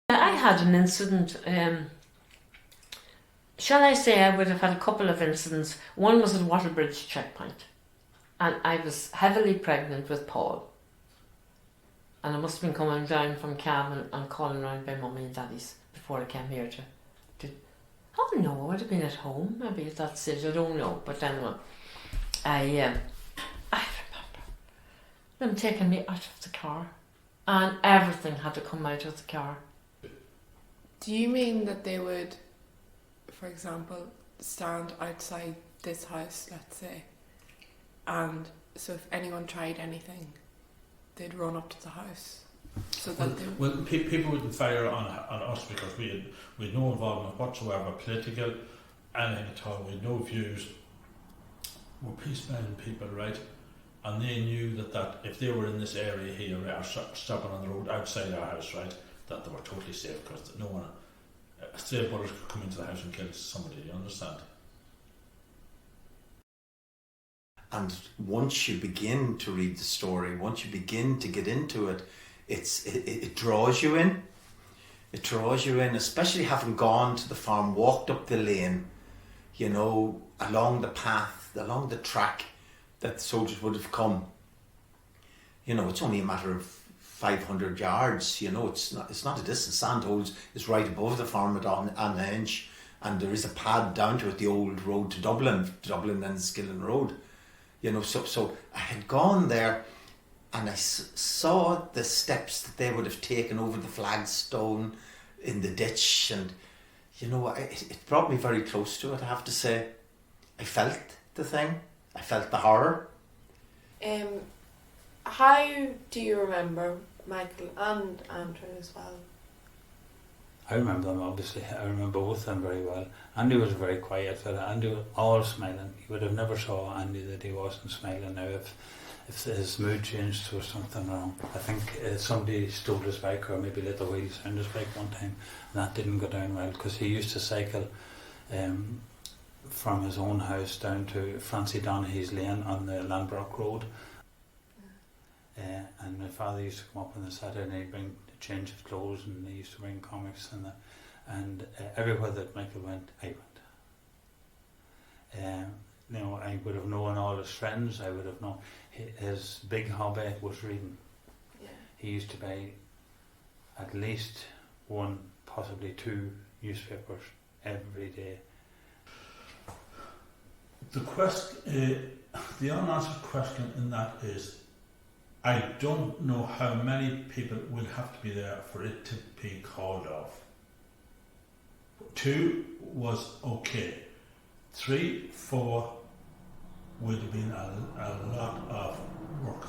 I had an incident, shall I say I would have had a couple of incidents. One was at Waterbridge checkpoint, and I was heavily pregnant with Paul. And I must have been coming down from Cavan and calling around my mummy and daddy's before I came here to oh no, I would have been at home maybe at that stage, I don't know. But anyway, I remember them taking me out of the car, and everything had to come out of the car. Do you mean that they would, for example, stand outside this house, let's say, and so if anyone tried anything, they'd run up to the house? So that people wouldn't fire on us because we had no involvement whatsoever, political, anything at all. We had no views. We're peace-minded people, right? And they knew that if they were in this area here, or stopping on the road outside our house, right, that they were totally safe because no one, stray bullets could come into the house and kill somebody. You understand? And once you begin to read the story, once you begin to get into it, it draws you in. It draws you in, especially having gone to the farm, walked up the lane, you know, along the path, along the track that the soldiers would have come. You know, it's only a matter of 500 yards, you know, it's not a distance. Sandholes is right above the farm at Anhenge, and there is a pad down to it, the old road to Dublin and Skillen Road. You know, so I had gone there and I saw the steps that they would have taken over the flagstone in the ditch, and, you know, it brought me very close to it, I have to say. I felt the thing. I felt the horror. How do you remember Michael and Andrew as well? I remember them, obviously. I remember both of them very well. Andy was a very quiet fella. Andy was all smiling. You would have never saw Andy that he wasn't smiling. Now, if his mood changed, there was something wrong. I think somebody stole his bike, or maybe let the wheels down his bike one time, and that didn't go down well, because he used to cycle from his own house down to Francie Donaghy's lane on the Landbrook Road. And my father used to come up on the Saturday and he'd bring a change of clothes, and he used to bring comics and everywhere that Michael went, I went. You know, I would have known all his friends. I would have known his big hobby was reading. Yeah. He used to buy at least one, possibly two newspapers every day. The unanswered question in that is, I don't know how many people would have to be there for it to be called off. 2 was okay. 3, 4 would have been a lot of work.